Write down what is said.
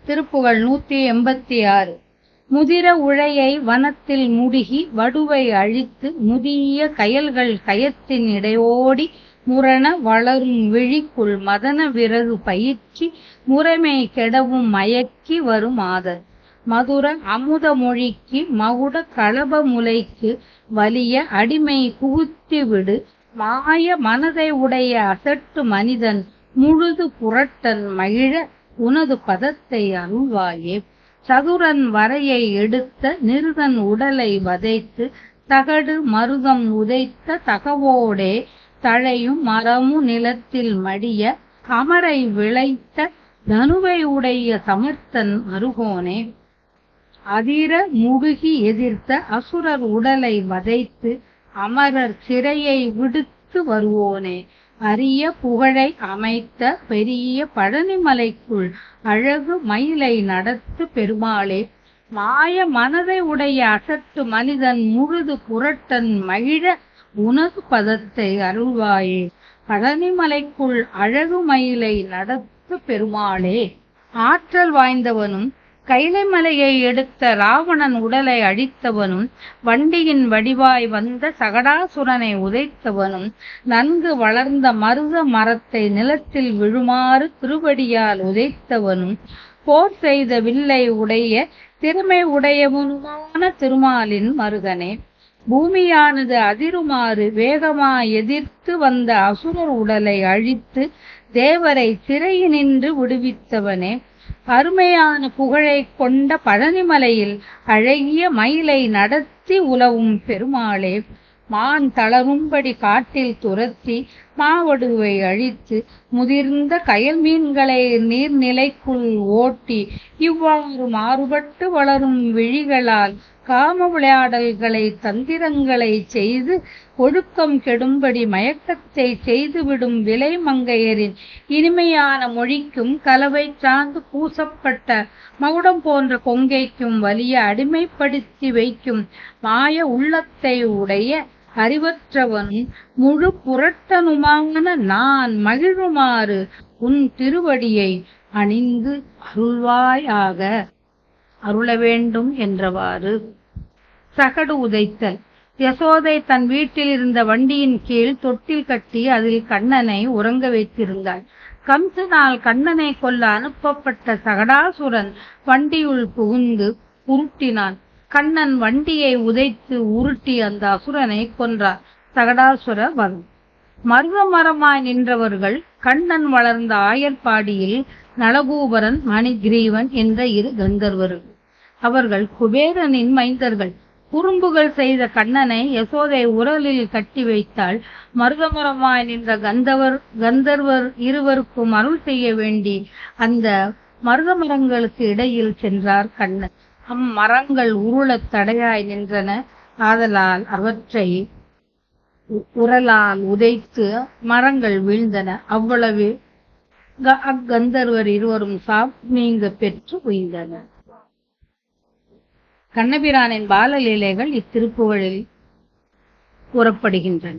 திருப்புகழ் 186. முதிர உழையை வனத்தில் முடுகி வடுவை அழித்து முதிய கயல்கள் கயத்தின் இடையோடி முரண வளரும் விழிக்குள் மதன விறகு பயிற்சி முறைமை கெடவும் மயக்கி வரும் ஆதர். மதுர அமுத மொழிக்கு மகுட களப முலைக்கு வலிய அடிமை புகுத்தி விடு மாய மனதை உடைய அசட்டு மனிதன் முழுது புரட்டன் மகிழ உனது பதத்தை அருள்வாயே. சதுரன் வரையை எடுத்த நிருதன் உடலை வதைத்து தகடு மருதம் உதைத்த தகவோடே தழையும் மரமு நிலத்தில் மடிய அமரை விளைத்த தனுவை உடைய சமர்த்தன் அருகோனே. அதிர முடுகி எதிர்த்த அசுரர் உடலை வதைத்து அமரர் சிறையை விடுத்து வருவோனே. அரிய புகழை அமைத்த பெரிய பழனிமலைக்குள் அழகு மயிலை நடத்து பெருமாளே. மாய மனதை உடைய அசட்டு மனிதன் முழுது புரட்டன் மகிழ உனது பதத்தை அருள்வாயே. பழனிமலைக்குள் அழகு மயிலை நடத்து பெருமாளே. ஆற்றல் வாய்ந்தவனும் கைலை மலையை எடுத்த ராவணன் உடலை அழித்தவனும் வண்டியின் வடிவாய் வந்த சகடாசுரனை உதைத்தவனும் நன்கு வளர்ந்த மருத மரத்தை நிலத்தில் விழுமாறு திருவடியால் உதைத்தவனும் போர் செய்த வில்லை உடைய திறமை உடையவனுமான திருமாலின் மருகனே. பூமியானது அதிருமாறு வேகமா எதிர்த்து வந்த அசுரர் உடலை அழித்து தேவரை சிறையினின்று விடுவித்தவனே. அருமையான புகழை கொண்ட பழனிமலையில் அழகிய மயிலை நடத்தி உலவும் பெருமாளே. மான் தளரும்படி காட்டில் துரத்தி மாவடுவை அழித்து முதிர்ந்த கயல் மீன்களை நீர்நிலைக்குள் ஓட்டி இவ்வாறு மாறுபட்டு வளரும் விழிகளால் காம விளையாடல்களை தந்திரங்களை செய்து ஒழுக்கம் கெடும்படி மயக்கத்தை செய்துவிடும் விலை மங்கையரின் இனிமையான மொழிக்கும் கலவை சார்ந்து பூசப்பட்ட மகுடம் போன்ற கொங்கைக்கும் வலிய அடிமைப்படுத்தி வைக்கும் மாய உள்ளத்தை உடைய அறிவற்றவனும் முழு புரட்டனுமான நான் மகிழுமாறு உன் திருவடியை அணிந்து அருள்வாயாக அருள வேண்டும் என்றவாறு. சகடு உதைத்தல். யசோதை தன் வீட்டில் இருந்த வண்டியின் கீழ் தொட்டில் கட்டி அதில் கண்ணனை உறங்க வைத்திருந்தாள். கம்சனால் கண்ணனை கொல்ல அனுப்பப்பட்ட சகடாசுரன் வண்டியுள் புகுந்து உருட்டினான். கண்ணன் வண்டியை உதைத்து உருட்டி அந்த அசுரனை கொன்றார். சகடாசுர வதம். மருத மரமாய் நின்றவர்கள் கண்ணன் வளர்ந்த ஆயர்பாடியில் நலகூபரன் மணிகிரீவன் என்ற இரு கந்தர்வர்கள். அவர்கள் குபேரனின் மைந்தர்கள். குறும்புகள் செய்த கண்ணனை யசோதை உரலில் கட்டி வைத்தாள். மருதமரமாய் நின்ற கந்தர்வர் இருவருக்கும் அருள் செய்ய வேண்டி அந்த மருத மரங்களுக்கு இடையில் சென்றார் கண்ணன். அம்மரங்கள் உருளத் தடையாய் நின்றன. ஆதலால் அவற்றை உரலால் உதைத்து மரங்கள் வீழ்ந்தன. அவ்வளவு அக்கந்தர்வர் இருவரும் சாப் நீங்க பெற்று உய்ந்தனர். கண்ணபிரானின் பாலலீலைகள் இத்திருப்புகழில் கூறப்படுகின்றன.